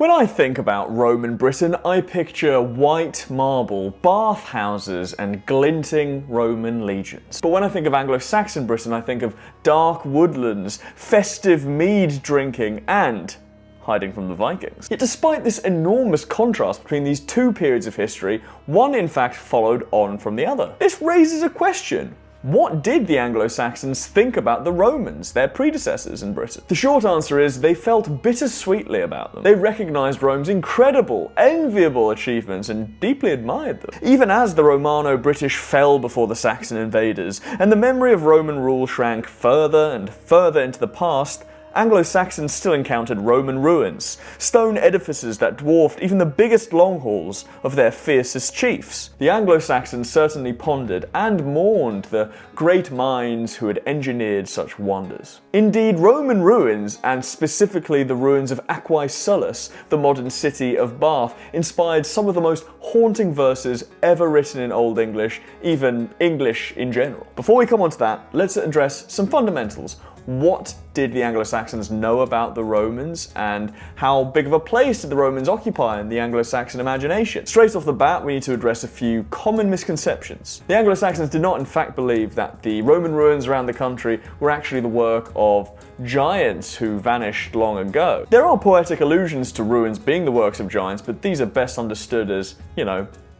When I think about Roman Britain, I picture white marble, bathhouses, and glinting Roman legions. But when I think of Anglo-Saxon Britain, I think of dark woodlands, festive mead drinking, and hiding from the Vikings. Yet despite this enormous contrast between these two periods of history, one in fact followed on from the other. This raises a question. What did the Anglo-Saxons think about the Romans, their predecessors in Britain? The short answer is they felt bittersweetly about them. They recognised Rome's incredible, enviable achievements and deeply admired them. Even as the Romano-British fell before the Saxon invaders, and the memory of Roman rule shrank further and further into the past, Anglo-Saxons still encountered Roman ruins, stone edifices that dwarfed even the biggest longhauls of their fiercest chiefs. The Anglo-Saxons certainly pondered and mourned the great minds who had engineered such wonders. Indeed, Roman ruins, and specifically the ruins of Aquae Sulis, the modern city of Bath, inspired some of the most haunting verses ever written in Old English, even English in general. Before we come on to that, let's address some fundamentals. What did the Anglo-Saxons know about the Romans, and how big of a place did the Romans occupy in the Anglo-Saxon imagination? Straight off the bat, we need to address a few common misconceptions. The Anglo-Saxons did not in fact believe that the Roman ruins around the country were actually the work of giants who vanished long ago. There are poetic allusions to ruins being the works of giants, but these are best understood as,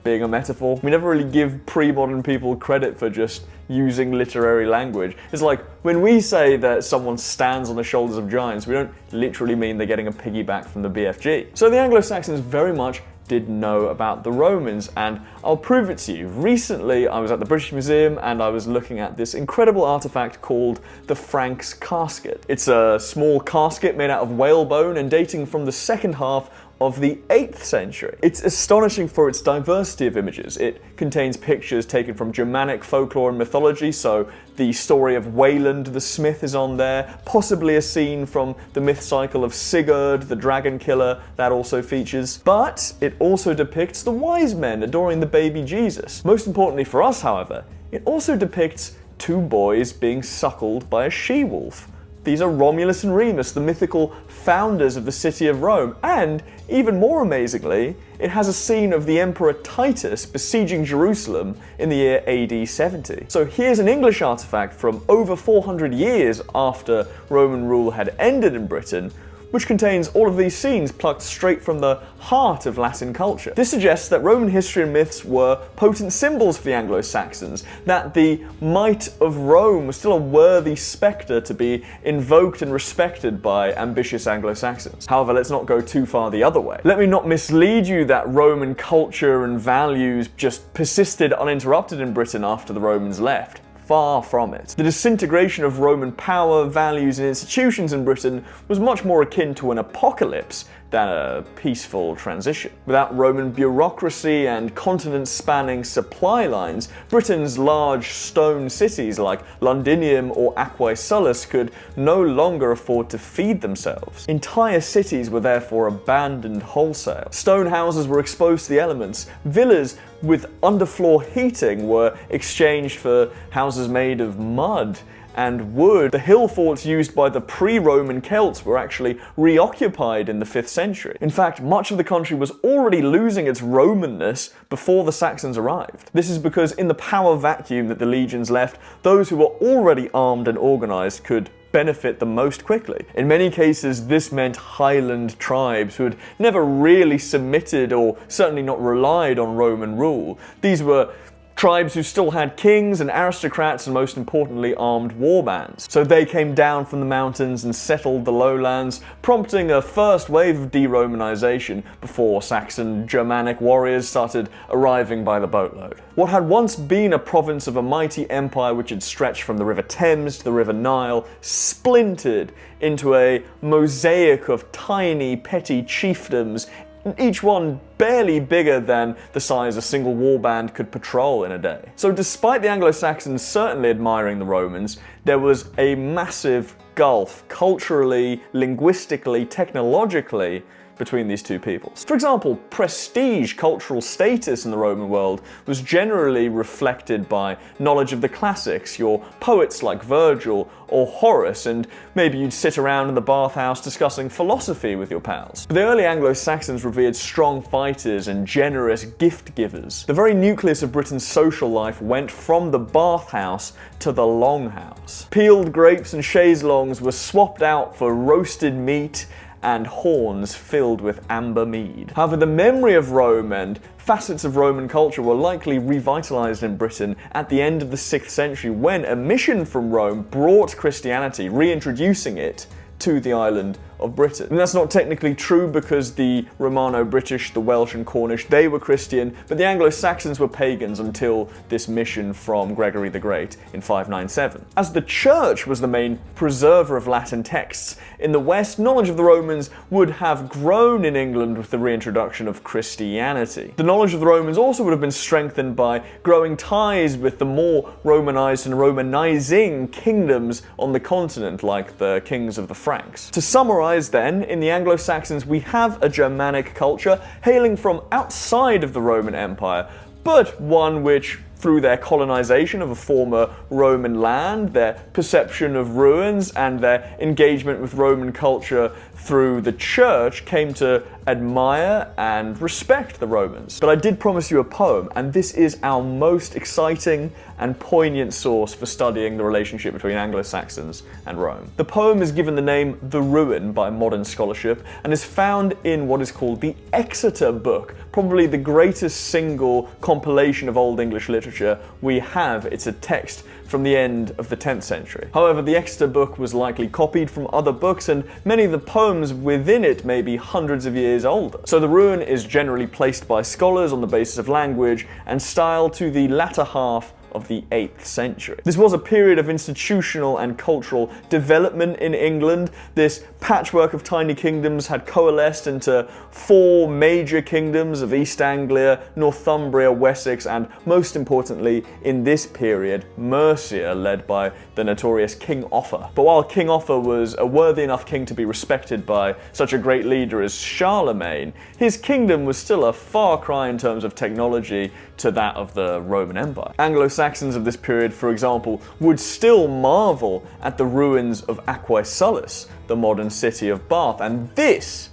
being a metaphor. We never really give pre-modern people credit for just using literary language. It's like when we say that someone stands on the shoulders of giants, we don't literally mean they're getting a piggyback from the BFG. So the Anglo-Saxons very much did know about the Romans, and I'll prove it to you. Recently, I was at the British Museum and I was looking at this incredible artifact called the Franks casket. It's a small casket made out of whalebone and dating from the second half of the 8th century. It's astonishing for its diversity of images. It contains pictures taken from Germanic folklore and mythology, so the story of Wayland the Smith is on there, possibly a scene from the myth cycle of Sigurd, the dragon killer, that also features. But it also depicts the wise men adoring the baby Jesus. Most importantly for us, however, it also depicts two boys being suckled by a she-wolf. These are Romulus and Remus, the mythical founders of the city of Rome, and, even more amazingly, it has a scene of the Emperor Titus besieging Jerusalem in the year AD 70. So here's an English artifact from over 400 years after Roman rule had ended in Britain, which contains all of these scenes plucked straight from the heart of Latin culture. This suggests that Roman history and myths were potent symbols for the Anglo-Saxons, that the might of Rome was still a worthy spectre to be invoked and respected by ambitious Anglo-Saxons. However, let's not go too far the other way. Let me not mislead you that Roman culture and values just persisted uninterrupted in Britain after the Romans left. Far from it. The disintegration of Roman power, values, and institutions in Britain was much more akin to an apocalypse than a peaceful transition. Without Roman bureaucracy and continent-spanning supply lines, Britain's large stone cities like Londinium or Aquae Sulis could no longer afford to feed themselves. Entire cities were therefore abandoned wholesale. Stone houses were exposed to the elements. Villas with underfloor heating were exchanged for houses made of mud and wood. The hill forts used by the pre-Roman Celts were actually reoccupied in the 5th century. In fact, much of the country was already losing its Romanness before the Saxons arrived. This is because in the power vacuum that the legions left, those who were already armed and organised could benefit the most quickly. In many cases, this meant highland tribes who had never really submitted or certainly not relied on Roman rule. These were tribes who still had kings and aristocrats and, most importantly, armed warbands. So they came down from the mountains and settled the lowlands, prompting a first wave of de-Romanization before Saxon Germanic warriors started arriving by the boatload. What had once been a province of a mighty empire which had stretched from the River Thames to the River Nile splintered into a mosaic of tiny, petty chiefdoms, each one barely bigger than the size a single warband could patrol in a day. So despite the Anglo-Saxons certainly admiring the Romans, there was a massive gulf culturally, linguistically, technologically between these two peoples. For example, prestige, cultural status in the Roman world was generally reflected by knowledge of the classics, your poets like Virgil or Horace, and maybe you'd sit around in the bathhouse discussing philosophy with your pals. But the early Anglo-Saxons revered strong fighters and generous gift givers. The very nucleus of Britain's social life went from the bathhouse to the longhouse. Peeled grapes and chaise longues were swapped out for roasted meat and horns filled with amber mead. However, the memory of Rome and facets of Roman culture were likely revitalized in Britain at the end of the 6th century when a mission from Rome brought Christianity, reintroducing it to the island of Britain. And that's not technically true because the Romano-British, the Welsh and Cornish, they were Christian, but the Anglo-Saxons were pagans until this mission from Gregory the Great in 597. As the Church was the main preserver of Latin texts, in the West, knowledge of the Romans would have grown in England with the reintroduction of Christianity. The knowledge of the Romans also would have been strengthened by growing ties with the more Romanized and Romanizing kingdoms on the continent, like the kings of the Franks. To summarize then, in the Anglo-Saxons we have a Germanic culture hailing from outside of the Roman Empire, but one which, through their colonization of a former Roman land, their perception of ruins, and their engagement with Roman culture through the Church, came to admire and respect the Romans. But I did promise you a poem, and this is our most exciting and poignant source for studying the relationship between Anglo-Saxons and Rome. The poem is given the name The Ruin by modern scholarship and is found in what is called the Exeter Book, probably the greatest single compilation of Old English literature we have. It's a text from the end of the 10th century. However, the Exeter Book was likely copied from other books, and many of the poems within it may be hundreds of years older. So the Ruin is generally placed by scholars on the basis of language and style to the latter half of the 8th century. This was a period of institutional and cultural development in England. This patchwork of tiny kingdoms had coalesced into 4 major kingdoms of East Anglia, Northumbria, Wessex, and most importantly, in this period, Mercia, led by the notorious King Offa. But while King Offa was a worthy enough king to be respected by such a great leader as Charlemagne, his kingdom was still a far cry in terms of technology to that of the Roman Empire. Anglo-Saxons of this period, for example, would still marvel at the ruins of Aquae Sulis, the modern city of Bath, and this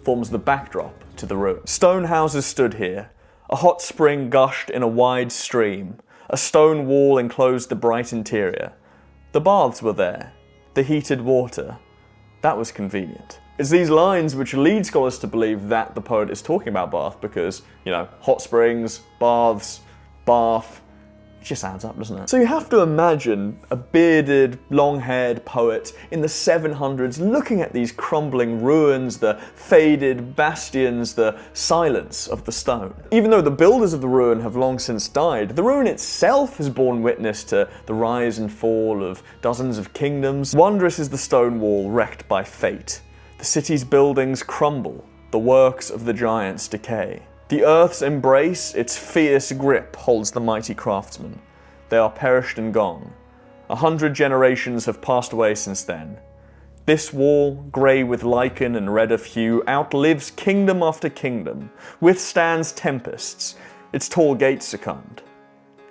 forms the backdrop to the ruins. Stone houses stood here. A hot spring gushed in a wide stream. A stone wall enclosed the bright interior. The baths were there. The heated water. That was convenient. It's these lines which lead scholars to believe that the poet is talking about Bath because, hot springs, baths, Bath, it just adds up, doesn't it? So you have to imagine a bearded, long-haired poet in the 700s looking at these crumbling ruins, the faded bastions, the silence of the stone. Even though the builders of the ruin have long since died, the ruin itself has borne witness to the rise and fall of dozens of kingdoms. Wondrous is the stone wall wrecked by fate. The city's buildings crumble, the works of the giants decay. The earth's embrace, its fierce grip, holds the mighty craftsmen. They are perished and gone. 100 generations have passed away since then. This wall, grey with lichen and red of hue, outlives kingdom after kingdom, withstands tempests. Its tall gates succumbed.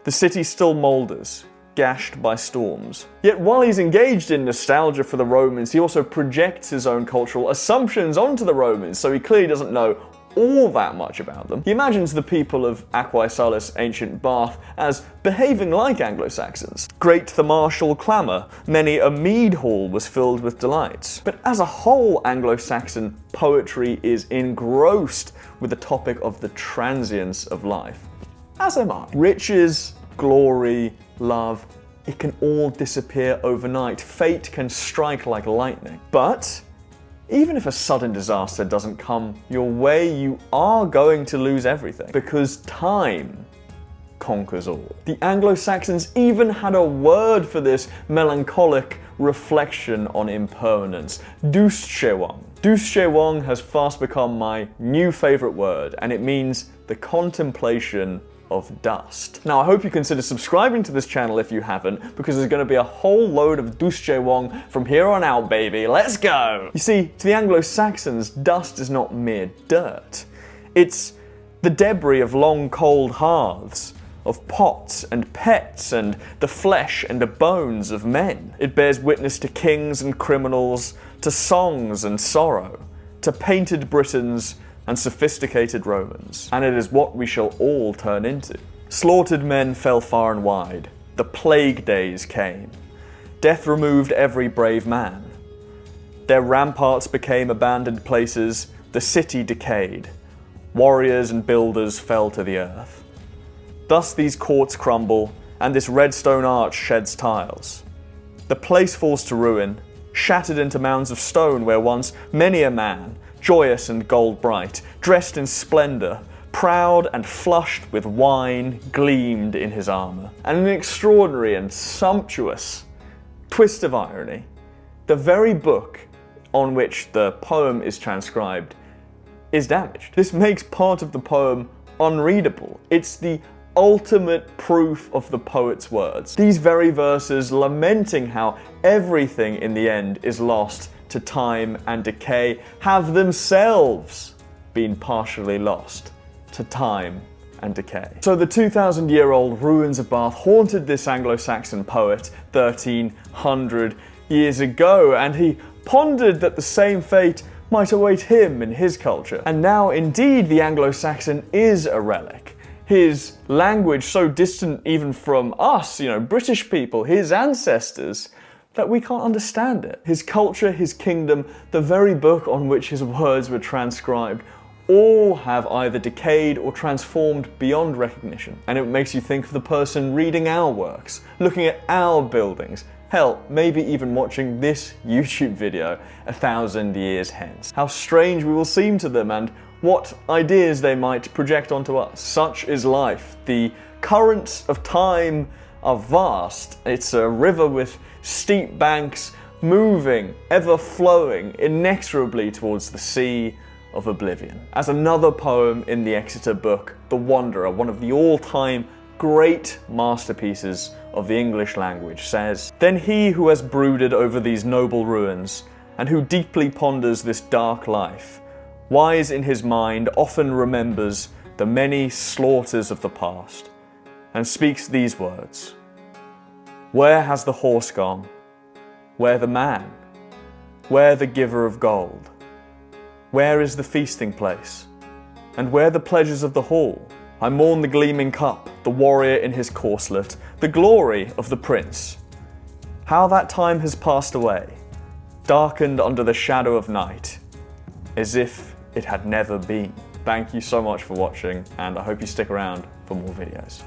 The city still moulders, gashed by storms. Yet while he's engaged in nostalgia for the Romans, he also projects his own cultural assumptions onto the Romans, so he clearly doesn't know all that much about them. He imagines the people of Aquae Sulis, ancient Bath, as behaving like Anglo-Saxons. Great the martial clamour, many a mead hall was filled with delights. But as a whole, Anglo-Saxon poetry is engrossed with the topic of the transience of life. As am I. Riches, glory, love, it can all disappear overnight. Fate can strike like lightning. But even if a sudden disaster doesn't come your way, you are going to lose everything, because time conquers all. The Anglo-Saxons even had a word for this melancholic reflection on impermanence: Dúscéawng. Dúscéawng has fast become my new favourite word, and it means the contemplation of dust. Now I hope you consider subscribing to this channel if you haven't, because there's going to be a whole load of dusje wong from here on out, baby. Let's go! You see, to the Anglo-Saxons, dust is not mere dirt. It's the debris of long cold hearths, of pots and pets and the flesh and the bones of men. It bears witness to kings and criminals, to songs and sorrow, to painted Britons and sophisticated Romans. And it is what we shall all turn into. Slaughtered men fell far and wide. The plague days came. Death removed every brave man. Their ramparts became abandoned places. The city decayed. Warriors and builders fell to the earth. Thus these courts crumble, and this red stone arch sheds tiles. The place falls to ruin, shattered into mounds of stone where once many a man, joyous and gold bright, dressed in splendour, proud and flushed with wine, gleamed in his armour. And an extraordinary and sumptuous twist of irony, the very book on which the poem is transcribed is damaged. This makes part of the poem unreadable. It's the ultimate proof of the poet's words. These very verses lamenting how everything in the end is lost to time and decay have themselves been partially lost to time and decay. So the 2,000-year-old ruins of Bath haunted this Anglo-Saxon poet 1,300 years ago, and he pondered that the same fate might await him in his culture. And now indeed the Anglo-Saxon is a relic. His language so distant even from us, British people, his ancestors, that we can't understand it. His culture, his kingdom, the very book on which his words were transcribed, all have either decayed or transformed beyond recognition. And it makes you think of the person reading our works, looking at our buildings, hell, maybe even watching this YouTube video 1,000 years hence. How strange we will seem to them and what ideas they might project onto us. Such is life. The currents of time are vast. It's a river with steep banks, moving, ever flowing, inexorably towards the sea of oblivion. As another poem in the Exeter Book, The Wanderer, one of the all-time great masterpieces of the English language, says, "Then he who has brooded over these noble ruins, and who deeply ponders this dark life, wise in his mind, often remembers the many slaughters of the past, and speaks these words: Where has the horse gone? Where the man? Where the giver of gold? Where is the feasting place? And where the pleasures of the hall? I mourn the gleaming cup, the warrior in his corslet, the glory of the prince. How that time has passed away, darkened under the shadow of night, as if it had never been." Thank you so much for watching, and I hope you stick around for more videos.